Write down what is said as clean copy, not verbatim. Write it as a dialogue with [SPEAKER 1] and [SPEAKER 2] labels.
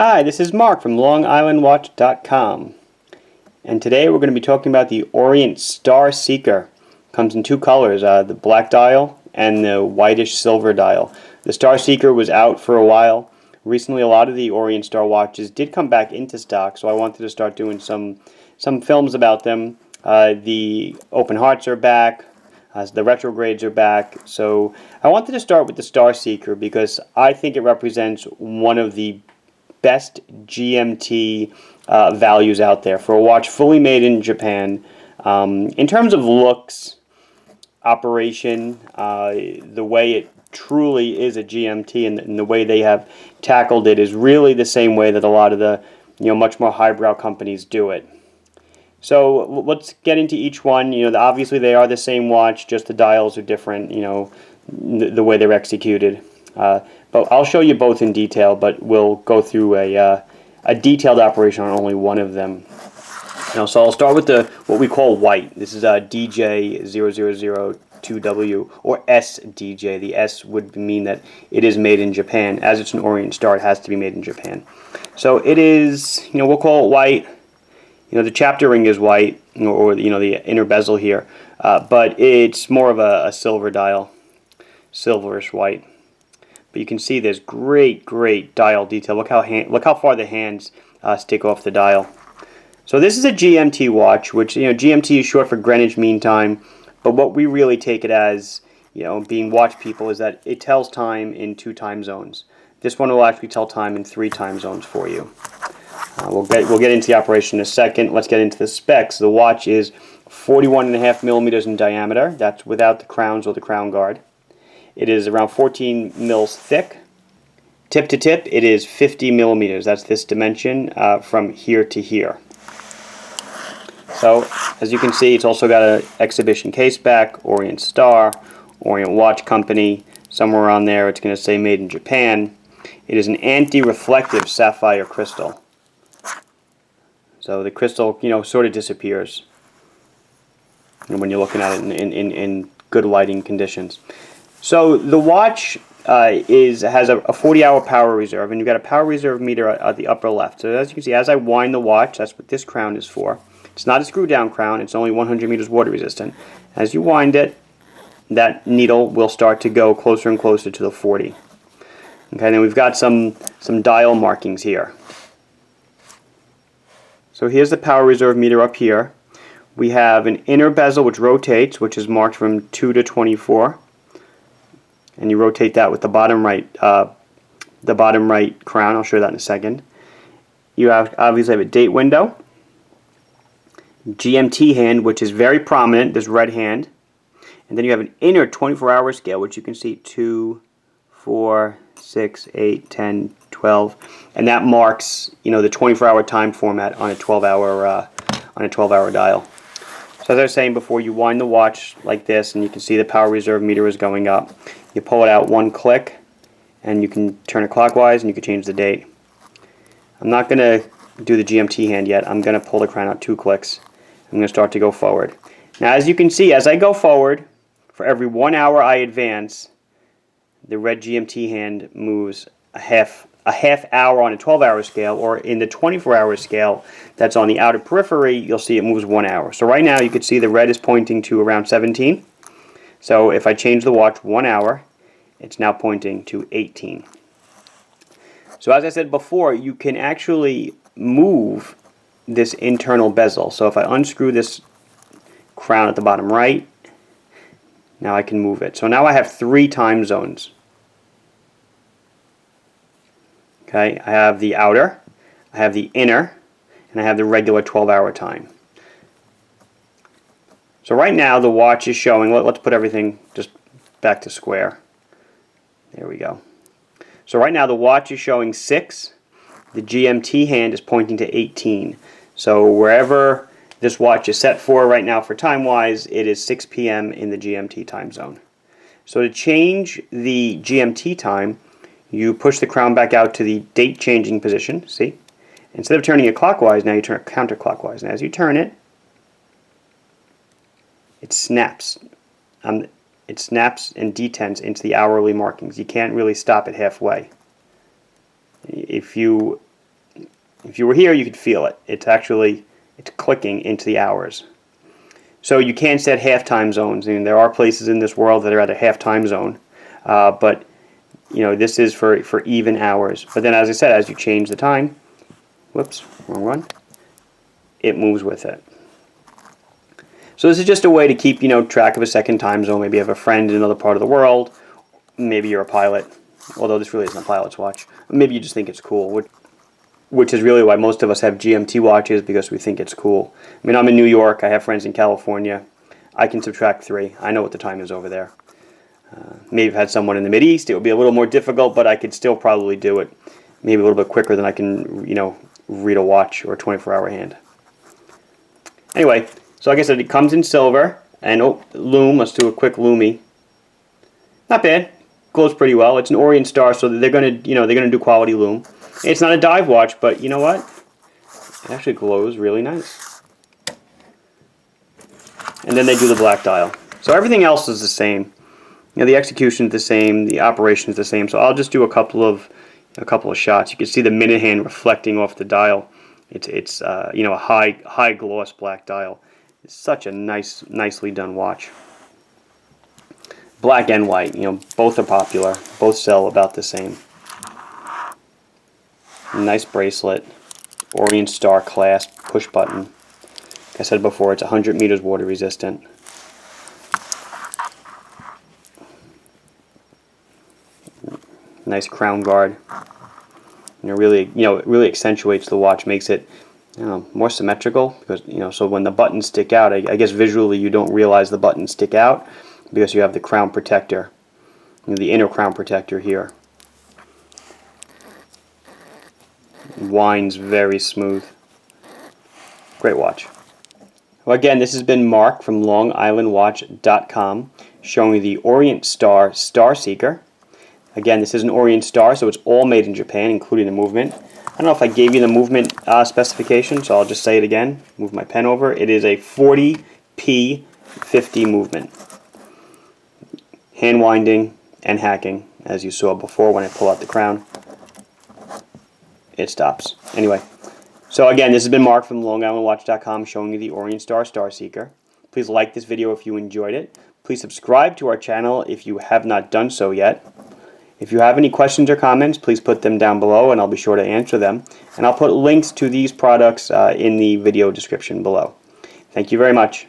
[SPEAKER 1] Hi, this is Mark from LongIslandWatch.com, and today we're going to be talking about the Orient Star Seeker. It comes in two colors, the black dial and the whitish silver dial. The Star Seeker was out for a while. Recently, a lot of the Orient Star watches did come back into stock, so I wanted to start doing some films about them. The open hearts are back. The retrogrades are back. So I wanted to start with the Star Seeker because I think it represents one of the best GMT values out there for a watch fully made in Japan. In terms of looks, operation, the way it truly is a GMT and the way they have tackled it is really the same way that a lot of the much more highbrow companies do it. So let's get into each one. Obviously they are the same watch, just the dials are different, the way they're executed. But I'll show you both in detail, but we'll go through a detailed operation on only one of them. So I'll start with what we call white. This is a DJ0002W or SDJ. The S would mean that it is made in Japan. As it's an Orient Star, it has to be made in Japan. So it is, we'll call it white. The chapter ring is white, or the inner bezel here, but it's more of a silver dial, silverish white. But you can see there's great dial detail. Look how far the hands stick off the dial. So this is a GMT watch, which GMT is short for Greenwich Mean Time, but what we really take it as, being watch people, is that it tells time in 2 time zones. This one will actually tell time in 3 time zones for you. We'll get into the operation in a second. Let's get into the specs. The watch is 41.5 millimeters in diameter. That's without the crowns or the crown guard. It is around 14 mils thick. Tip to tip, it is 50 millimeters. That's this dimension from here to here. So, as you can see, it's also got an exhibition case back, Orient Star, Orient Watch Company. Somewhere around there, it's going to say made in Japan. It is an anti-reflective sapphire crystal. So the crystal, sort of disappears when you're looking at it in good lighting conditions. So the watch has a 40-hour power reserve, and you've got a power reserve meter at the upper left. So as you can see, as I wind the watch, that's what this crown is for. It's not a screw-down crown. It's only 100 meters water resistant. As you wind it, that needle will start to go closer and closer to the 40. Okay, then we've got some dial markings here. So here's the power reserve meter up here. We have an inner bezel which rotates, which is marked from 2 to 24. And you rotate that with the bottom right crown. I'll show you that in a second. You obviously have a date window, GMT hand, which is very prominent, this red hand, and then you have an inner 24-hour scale, which you can see 2, 4, 6, 8, 10, 12, and that marks the 24-hour time format on a 12-hour dial. So as I was saying before, you wind the watch like this, and you can see the power reserve meter is going up. You pull it out 1 click, and you can turn it clockwise, and you can change the date. I'm not going to do the GMT hand yet. I'm going to pull the crown out 2 clicks. I'm going to start to go forward. Now, as you can see, as I go forward, for every 1 hour I advance, the red GMT hand moves a half hour on a 12-hour scale, or in the 24-hour scale that's on the outer periphery, you'll see it moves 1 hour. So right now you can see the red is pointing to around 17. So if I change the watch 1 hour, it's now pointing to 18. So as I said before, you can actually move this internal bezel. So if I unscrew this crown at the bottom right, now I can move it. So now I have 3 time zones. Okay, I have the outer, I have the inner, and I have the regular 12-hour time. So right now the watch is showing, let's put everything just back to square. There we go. So right now the watch is showing 6. The GMT hand is pointing to 18. So wherever this watch is set for right now for time-wise, it is 6 p.m. in the GMT time zone. So to change the GMT time, you push the crown back out to the date changing position, see? Instead of turning it clockwise, now you turn it counterclockwise. And as you turn it, it snaps. It snaps and detents into the hourly markings. You can't really stop it halfway. If you If you were here, you could feel it. It's clicking into the hours. So you can set half time zones. I mean, there are places in this world that are at a half time zone, but this is for even hours. But then, as I said, as you change the time, whoops, wrong one, it moves with it. So this is just a way to keep track of a second time zone. Maybe you have a friend in another part of the world. Maybe you're a pilot, although this really isn't a pilot's watch. Maybe you just think it's cool, which is really why most of us have GMT watches, because we think it's cool. I mean, I'm in New York. I have friends in California. I can subtract 3. I know what the time is over there. Maybe if I had someone in the Mideast, it would be a little more difficult, but I could still probably do it maybe a little bit quicker than I can, read a watch or a 24-hour hand. Anyway, so like I said, it comes in silver, and Lume. Let's do a quick Lume. Not bad. Glows pretty well. It's an Orient Star, so they're gonna do quality Lume. It's not a dive watch, but you know what? It actually glows really nice. And then they do the black dial. So everything else is the same. The execution is the same, the operation is the same. So I'll just do a couple of shots. You can see the minute hand reflecting off the dial. It's a high gloss black dial. It's such a nicely done watch. Black and white, both are popular. Both sell about the same. Nice bracelet. Orient Star clasp, push button. Like I said before, it's 100 meters water resistant. Nice crown guard. It really accentuates the watch, makes it more symmetrical, because so when the buttons stick out, I guess visually you don't realize the buttons stick out because you have the crown protector, the inner crown protector here. Winds very smooth. Great watch. Well, again, this has been Mark from LongIslandWatch.com showing you the Orient Star Seeker. Again, this is an Orient Star, so it's all made in Japan, including the movement. I don't know if I gave you the movement specification, so I'll just say it again. Move my pen over. It is a 40p50 movement. Hand winding and hacking, as you saw before when I pull out the crown. It stops. Anyway, so again, this has been Mark from LongIslandWatch.com showing you the Orient Star Seeker. Please like this video if you enjoyed it. Please subscribe to our channel if you have not done so yet. If you have any questions or comments, please put them down below and I'll be sure to answer them. And I'll put links to these products in the video description below. Thank you very much.